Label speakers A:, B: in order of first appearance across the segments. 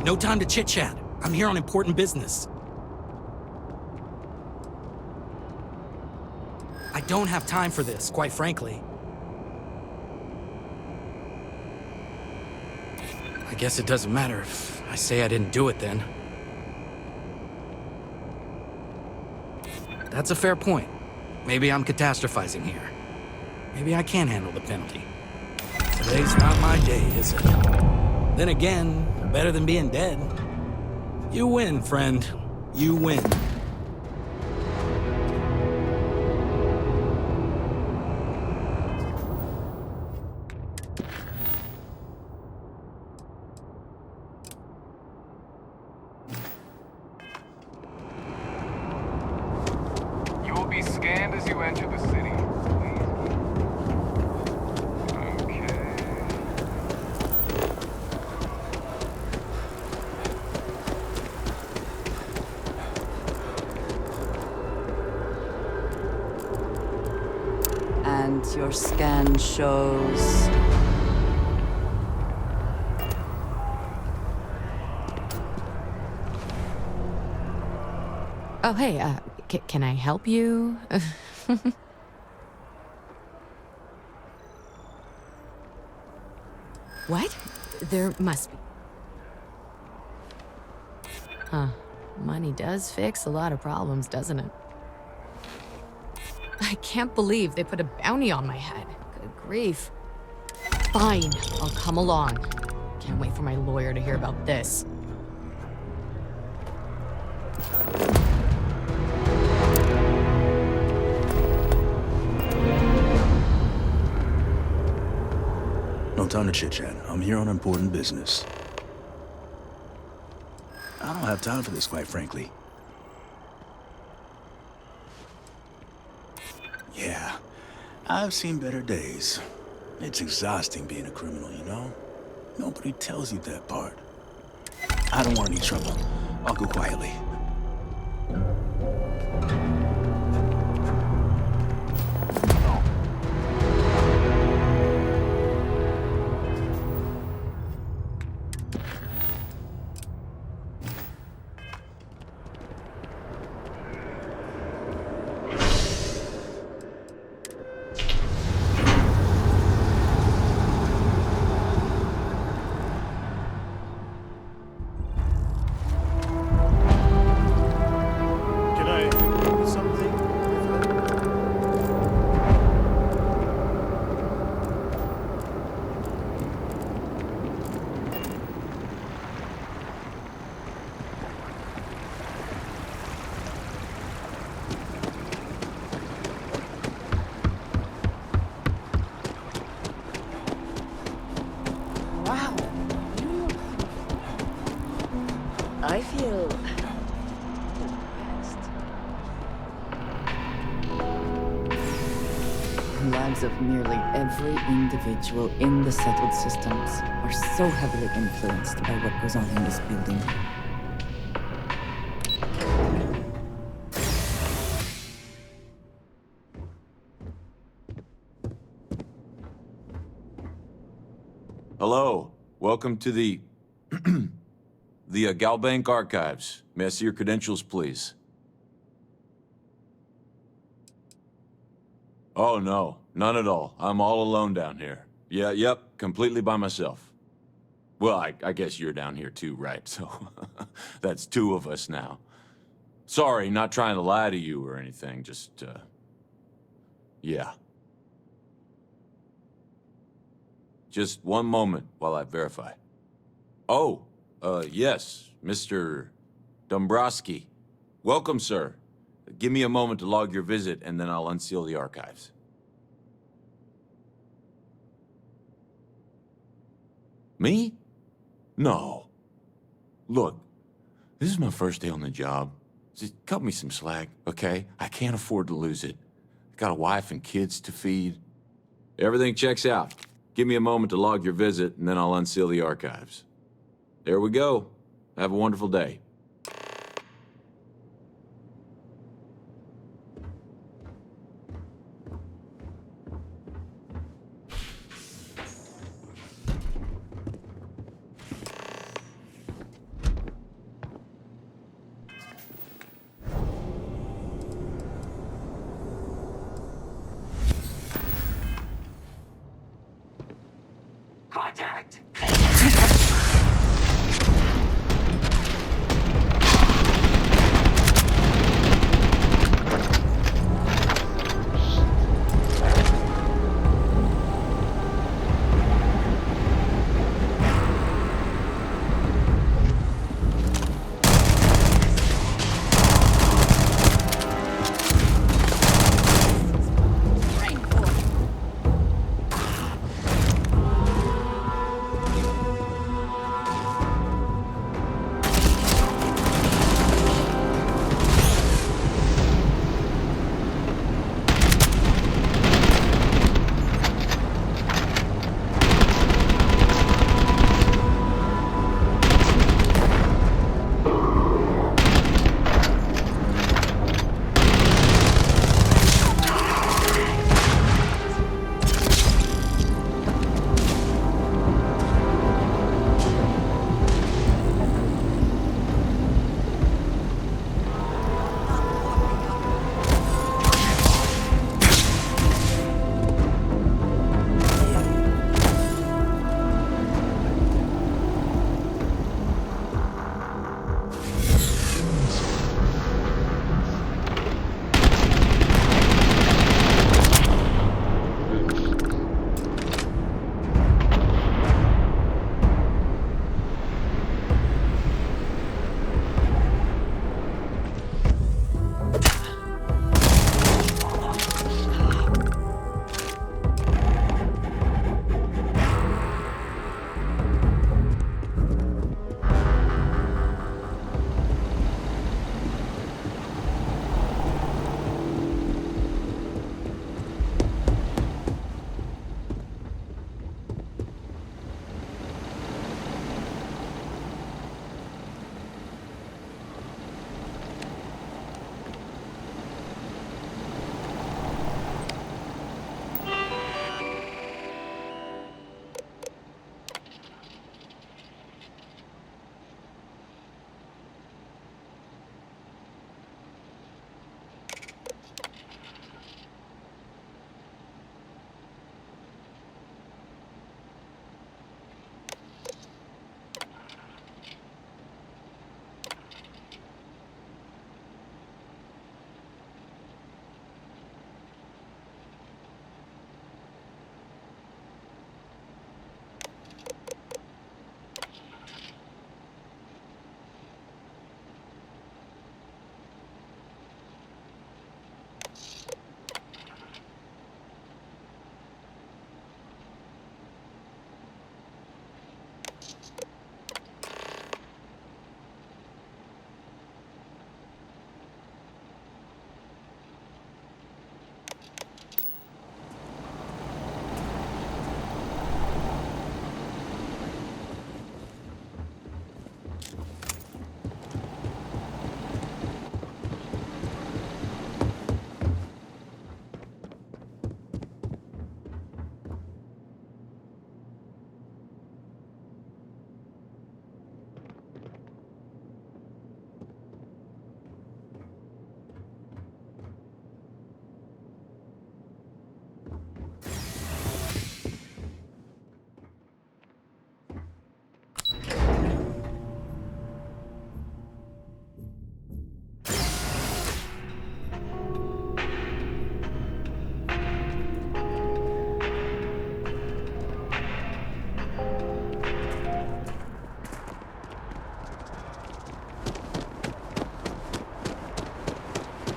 A: No time to chit-chat. I'm here on important business. I don't have time for this, quite frankly. I guess it doesn't matter if I say I didn't do it then. That's a fair point. Maybe I'm catastrophizing here. Maybe I can handle the penalty. Today's not my day, is it? Then again, better than being dead. You win, friend. You win.
B: You will be scanned as you enter the city.
C: And your scan shows...
D: Oh, hey, can I help you? What? There must be... Huh. Money does fix a lot of problems, doesn't it? I can't believe they put a bounty on my head. Good grief. Fine, I'll come along. Can't wait for my lawyer to hear about this.
E: No time to chit-chat. I'm here on important business. I don't have time for this, quite frankly. Yeah, I've seen better days. It's exhausting being a criminal, you know? Nobody tells you that part. I don't want any trouble. I'll go quietly.
C: I feel... The lives of nearly every individual in the settled systems are so heavily influenced by what goes on in this building.
F: Hello. Welcome to the Galbank archives. May I see your credentials, please? Oh, no. None at all. I'm all alone down here. Yep. Completely by myself. Well, I guess you're down here too, right? So, that's two of us now. Sorry, not trying to lie to you or anything, just, yeah. Just one moment while I verify. Oh, yes, Mr. Dombrowski. Welcome, sir. Give me a moment to log your visit, and then I'll unseal the archives. Me? No. Look, this is my first day on the job. Just cut me some slack, okay? I can't afford to lose it. I got a wife and kids to feed. Everything checks out. Give me a moment to log your visit, and then I'll unseal the archives. There we go. Have a wonderful day.
G: Contact!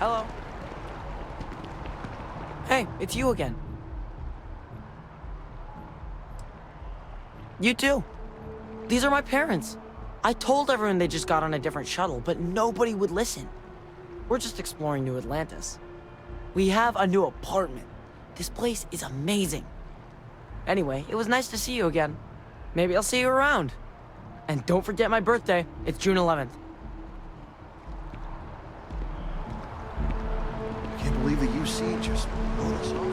H: Hello. Hey, it's you again. You too. These are my parents. I told everyone they just got on a different shuttle, but nobody would listen. We're just exploring New Atlantis. We have a new apartment. This place is amazing. Anyway, it was nice to see you again. Maybe I'll see you around. And don't forget my birthday. It's June 11th.
I: I can't believe the UC just wrote us off.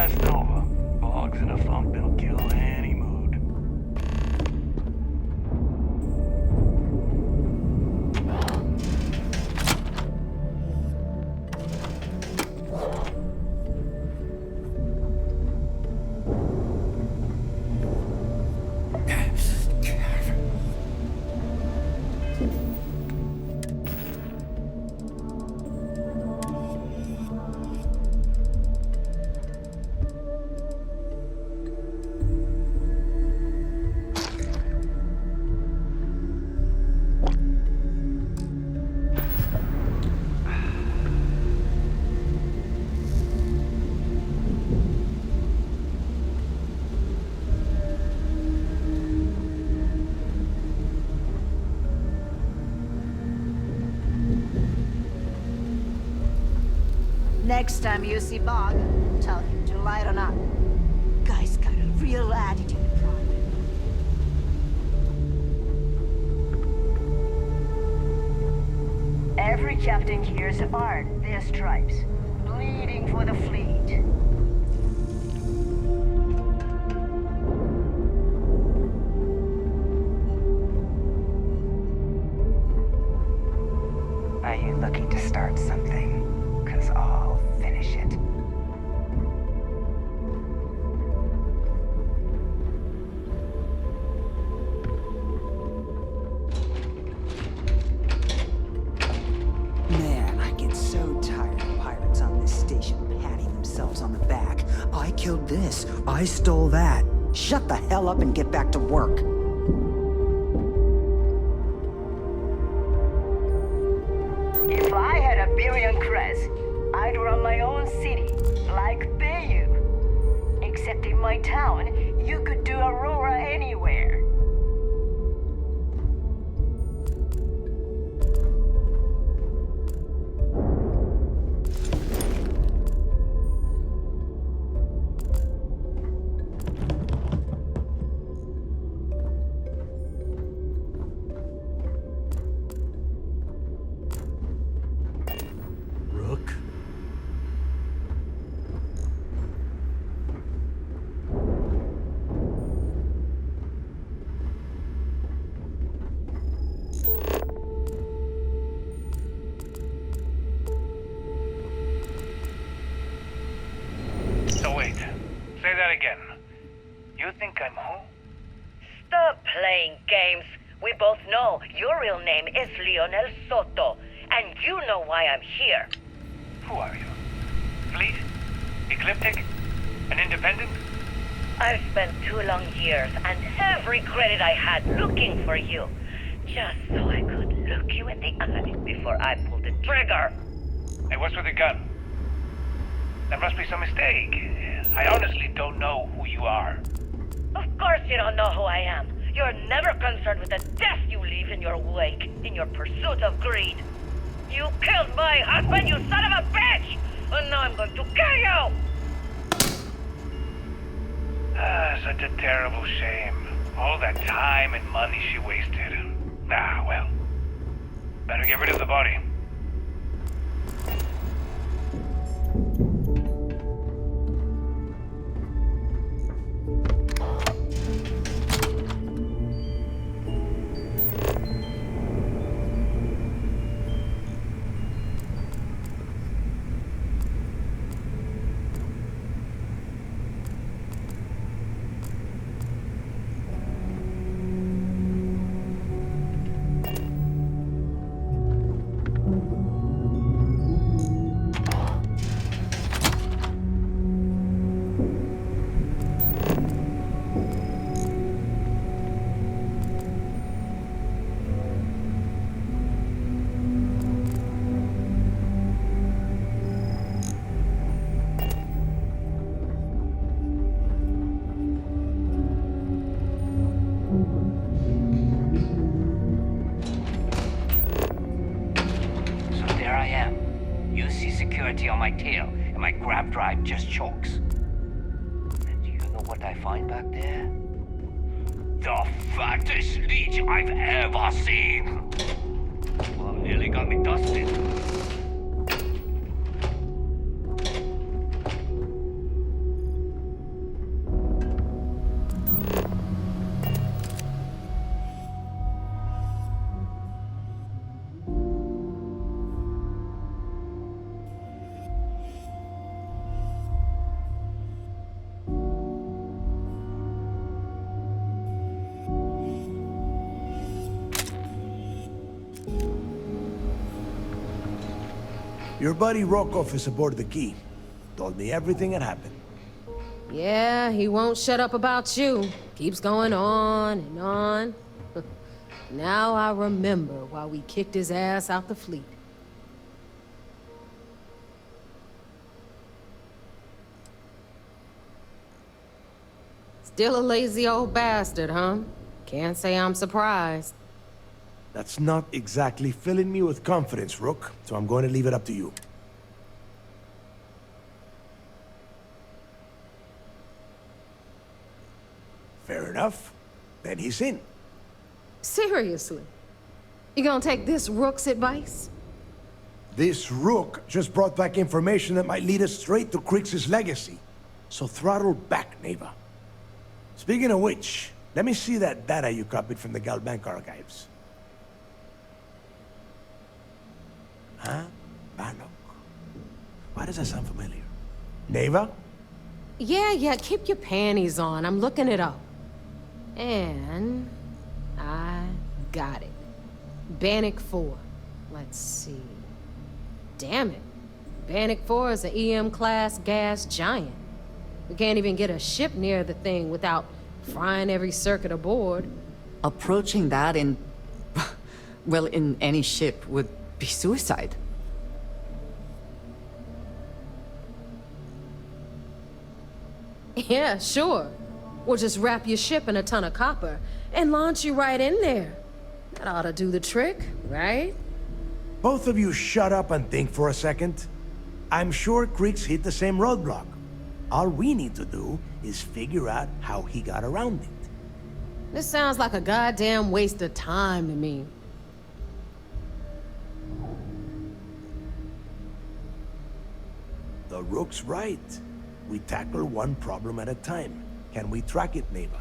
G: Blast over. Bogs in a funk that'll kill any mood.
J: Next time you see Bog, tell him to lighten up. Guy's got a real attitude problem. Every captain here's earned their stripes, bleeding for the fleet.
K: Are you looking to start something? 'Cause I'll finish it. Man, I get so tired of pirates on this station patting themselves on the back. I killed this. I stole that. Shut the hell up and get back to work.
J: If I had a billion creds, I'd run my own city, like Bayou. Except in my town, you could do Aurora anywhere.
A: Rook?
G: So wait, say that again. You think I'm who?
J: Stop playing games. We both know your real name is Lionel Soto, and you know why I'm here.
G: Who are you? Fleet? Ecliptic? An independent?
J: I've spent 2 long years and every credit I had looking for you, just so I could look you in the eye before I pulled the trigger.
G: Hey, what's with the gun? There must be some mistake. I honestly don't know who you are.
J: Of course you don't know who I am. You're never concerned with the death you leave in your wake, in your pursuit of greed. You killed my husband, you son of a bitch! And now I'm going to kill you!
G: Such a terrible shame. All that time and money she wasted. Ah, well. Better get rid of the body.
L: security on my tail, and my grab drive just chokes. And do you know what I find back there? The fattest leech I've ever seen! Well, nearly got me dusted.
M: Your buddy Rokov is aboard the Key. Told me everything that happened.
N: Yeah, he won't shut up about you. Keeps going on and on. Now I remember why we kicked his ass out the fleet. Still a lazy old bastard, huh? Can't say I'm surprised.
M: That's not exactly filling me with confidence, Rook, so I'm going to leave it up to you. Fair enough. Then he's in.
N: Seriously? You gonna take this Rook's advice?
M: This Rook just brought back information that might lead us straight to Kriegs' legacy. So throttle back, Neva. Speaking of which, let me see that data you copied from the Galbank archives. Huh? Bannock. Why does that sound familiar? Neva?
N: Yeah, keep your panties on. I'm looking it up. And... I got it. Bannock 4. Let's see... Damn it. Bannock 4 is an EM-class gas giant. We can't even get a ship near the thing without frying every circuit aboard.
C: Approaching that in... well, in any ship would be suicide.
N: Yeah, sure. Or just wrap your ship in a ton of copper and launch you right in there. That ought to do the trick, right?
M: Both of you shut up and think for a second. I'm sure Kriegs hit the same roadblock. All we need to do is figure out how he got around it.
N: This sounds like a goddamn waste of time to me.
M: The Rook's right. We tackle one problem at a time. Can we track it, Neva?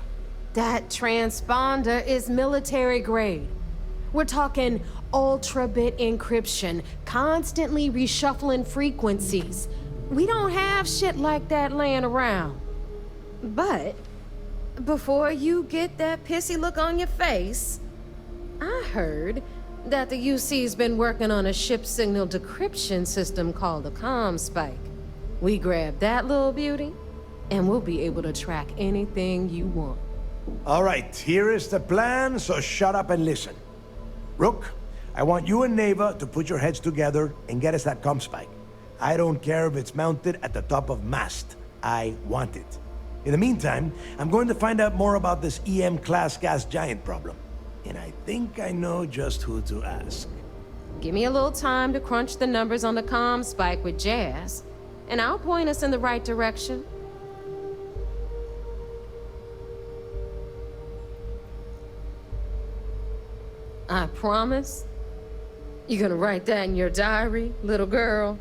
N: That transponder is military grade. We're talking ultra-bit encryption, constantly reshuffling frequencies. We don't have shit like that laying around. But before you get that pissy look on your face, I heard that the UC's been working on a ship signal decryption system called the ComSpike. We grab that little beauty, and we'll be able to track anything you want.
M: All right, here is the plan, so shut up and listen. Rook, I want you and Neva to put your heads together and get us that ComSpike. I don't care if it's mounted at the top of mast. I want it. In the meantime, I'm going to find out more about this EM-class gas giant problem. And I think I know just who to ask.
N: Give me a little time to crunch the numbers on the ComSpike with Jazz, and I'll point us in the right direction. I promise. You're gonna write that in your diary, little girl?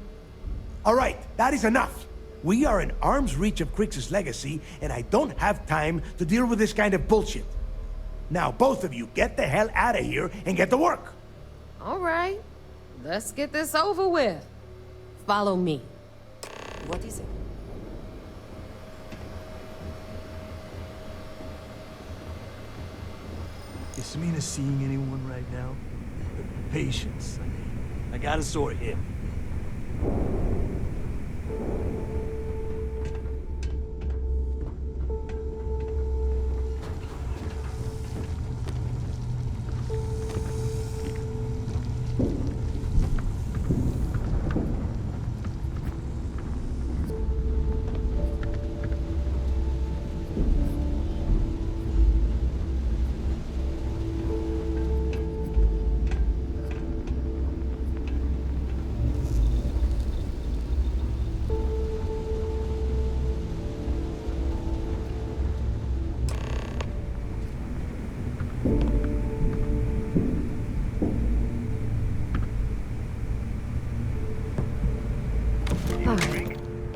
M: All right, that is enough. We are in arm's reach of Kriegs' legacy, and I don't have time to deal with this kind of bullshit. Now, both of you, get the hell out of here and get to work.
N: All right. Let's get this over with. Follow me.
C: What is it?
O: Is Samina seeing anyone right now? Patience. I gotta sort him.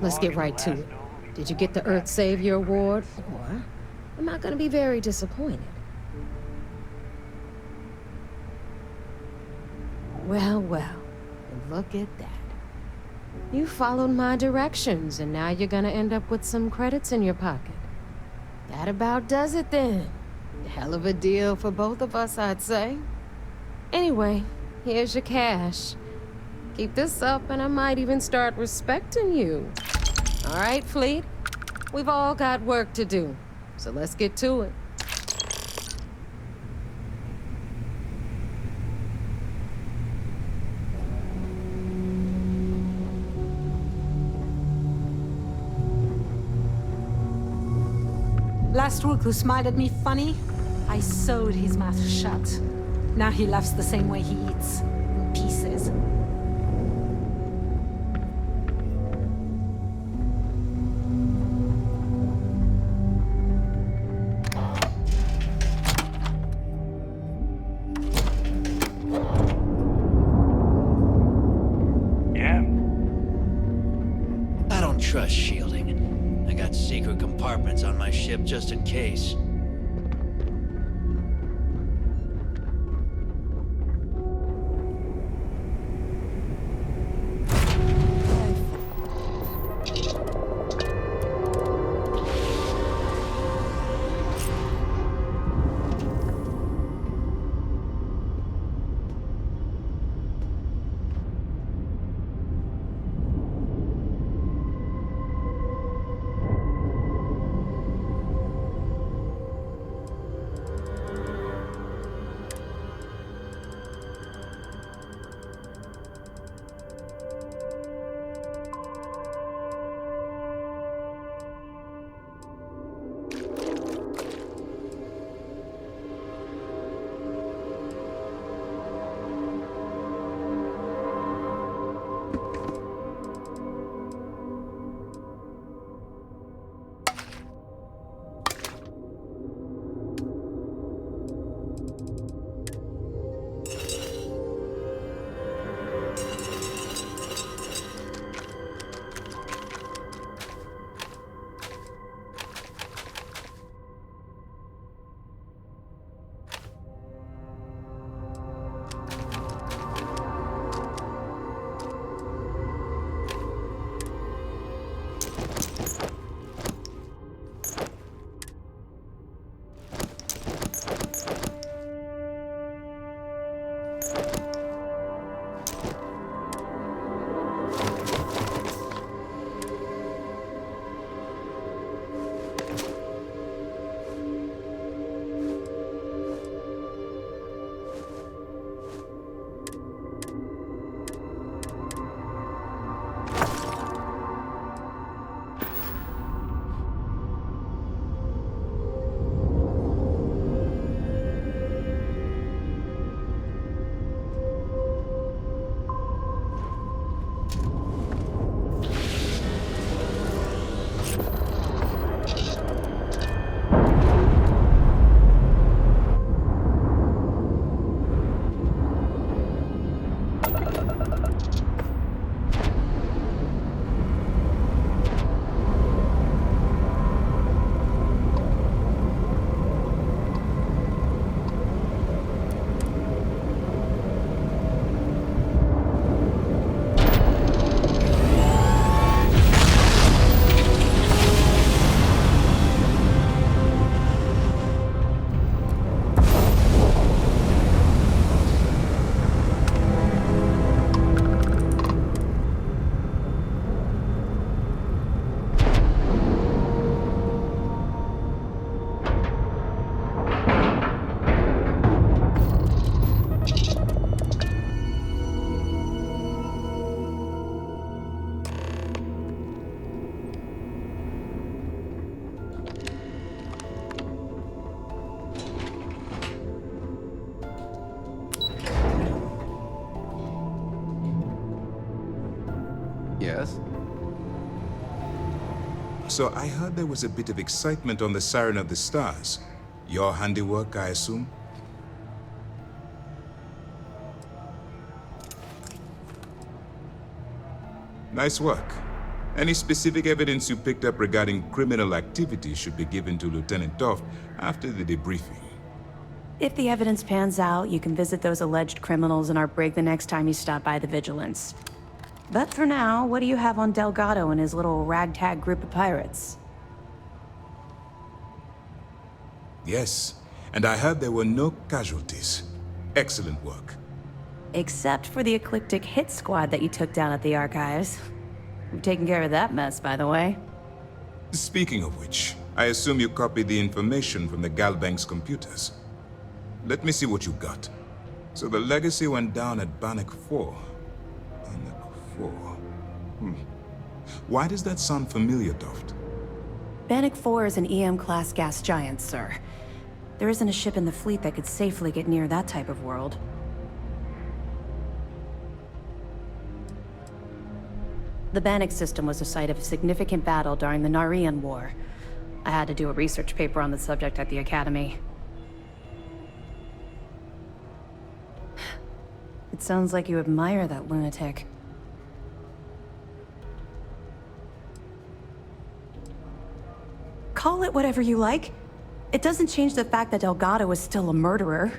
N: Let's get right to it. Did you get the Earth Savior Award? Or am I gonna be very disappointed? Well, look at that. You followed my directions, and now you're gonna end up with some credits in your pocket. That about does it then. Hell of a deal for both of us, I'd say. Anyway, here's your cash. Keep this up, and I might even start respecting you. All right, Fleet. We've all got work to do, so let's get to it.
P: Last week, who smiled at me funny? I sewed his mouth shut. Now he laughs the same way he eats, in pieces.
G: Yeah?
Q: I don't trust shielding. I got secret compartments on my ship just in case.
R: Yes?
S: So I heard there was a bit of excitement on the Siren of the Stars. Your handiwork, I assume? Nice work. Any specific evidence you picked up regarding criminal activity should be given to Lieutenant Toft after the debriefing.
T: If the evidence pans out, you can visit those alleged criminals in our brig the next time you stop by the Vigilance. But for now, what do you have on Delgado and his little ragtag group of pirates?
S: Yes, and I heard there were no casualties. Excellent work.
T: Except for the Ecliptic hit squad that you took down at the archives. We've taken care of that mess, by the way.
S: Speaking of which, I assume you copied the information from the Galbank's computers. Let me see what you got. So the legacy went down at Bannock 4. Bannock 4. Why does that sound familiar, Toft?
T: Bannock 4 is an EM-class gas giant, sir. There isn't a ship in the fleet that could safely get near that type of world. The Bannock system was the site of a significant battle during the Narian War. I had to do a research paper on the subject at the Academy. It sounds like you admire that lunatic. Call it whatever you like. It doesn't change the fact that Delgado is still a murderer.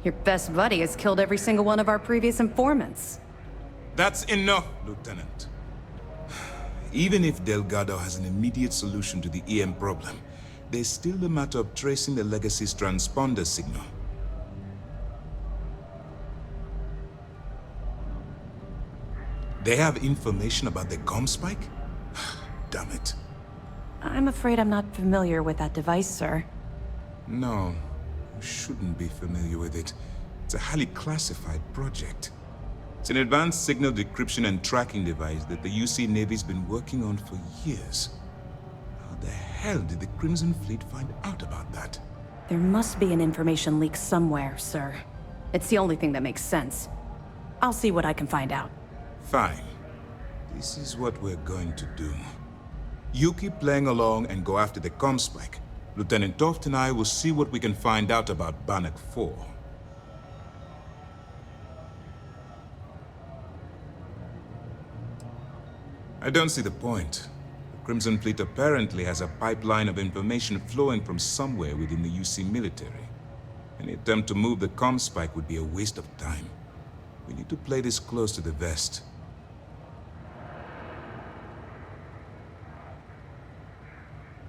T: Your best buddy has killed every single one of our previous informants.
S: That's enough, Lieutenant. Even if Delgado has an immediate solution to the EM problem, there's still the matter of tracing the Legacy's transponder signal. They have information about the comm spike? Damn it.
T: I'm afraid I'm not familiar with that device, sir.
S: No, you shouldn't be familiar with it. It's a highly classified project. It's an advanced signal decryption and tracking device that the UC Navy's been working on for years. How the hell did the Crimson Fleet find out about that?
T: There must be an information leak somewhere, sir. It's the only thing that makes sense. I'll see what I can find out.
S: Fine. This is what we're going to do. You keep playing along and go after the comm spike. Lieutenant Toft and I will see what we can find out about Bannock 4. I don't see the point. The Crimson Fleet apparently has a pipeline of information flowing from somewhere within the UC military. Any attempt to move the comm spike would be a waste of time. We need to play this close to the vest.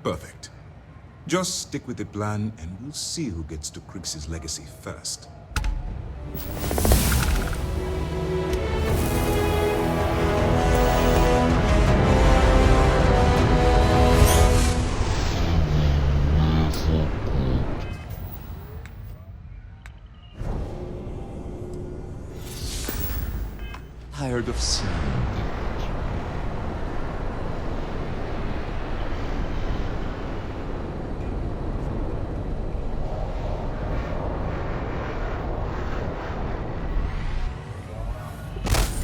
S: Perfect. Just stick with the plan, and we'll see who gets to Crix's legacy first.
F: Tired of seeing.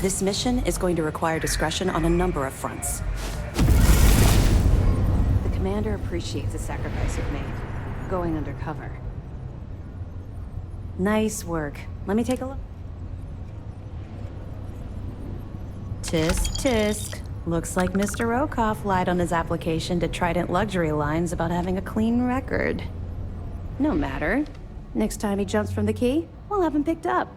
T: This mission is going to require discretion on a number of fronts. The commander appreciates the sacrifice you've made, going undercover. Nice work. Let me take a look. Tisk, tisk. Looks like Mr. Rokoff lied on his application to Trident Luxury Lines about having a clean record. No matter. Next time he jumps from the key, we'll have him picked up.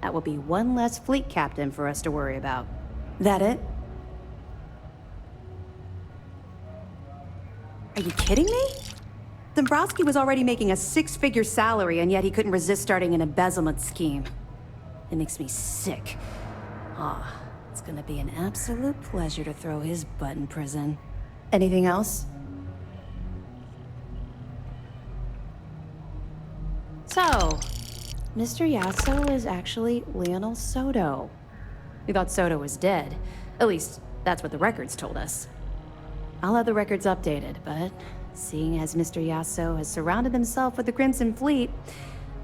T: That will be one less fleet captain for us to worry about. That it? Are you kidding me? Dombrowski was already making a 6-figure salary, and yet he couldn't resist starting an embezzlement scheme. It makes me sick. Ah, it's gonna be an absolute pleasure to throw his butt in prison. Anything else? So, Mr. Yasso is actually Lionel Soto. We thought Soto was dead. At least, that's what the records told us. I'll have the records updated, but seeing as Mr. Yasso has surrounded himself with the Crimson Fleet,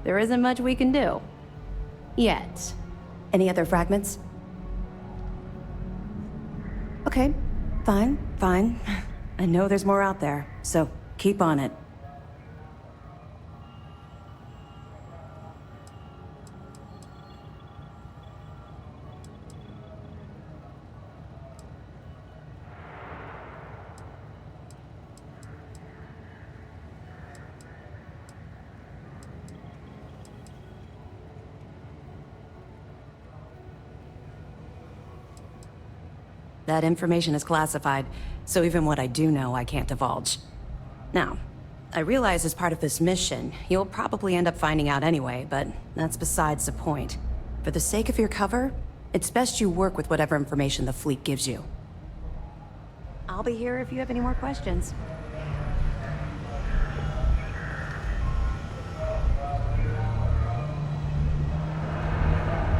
T: there isn't much we can do. Yet. Any other fragments? Okay, fine. I know there's more out there, so keep on it. That information is classified, so even what I do know, I can't divulge. Now, I realize as part of this mission, you'll probably end up finding out anyway, but that's besides the point. For the sake of your cover, it's best you work with whatever information the fleet gives you. I'll be here if you have any more questions.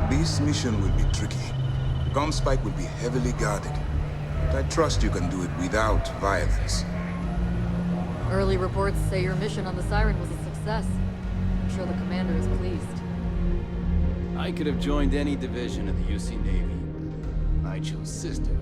S: This mission will be tricky. The comm spike will be heavily guarded. But I trust you can do it without violence.
R: Early reports say your mission on the Siren was a success. I'm sure the commander is pleased.
U: I could have joined any division of the UC Navy. I chose sister.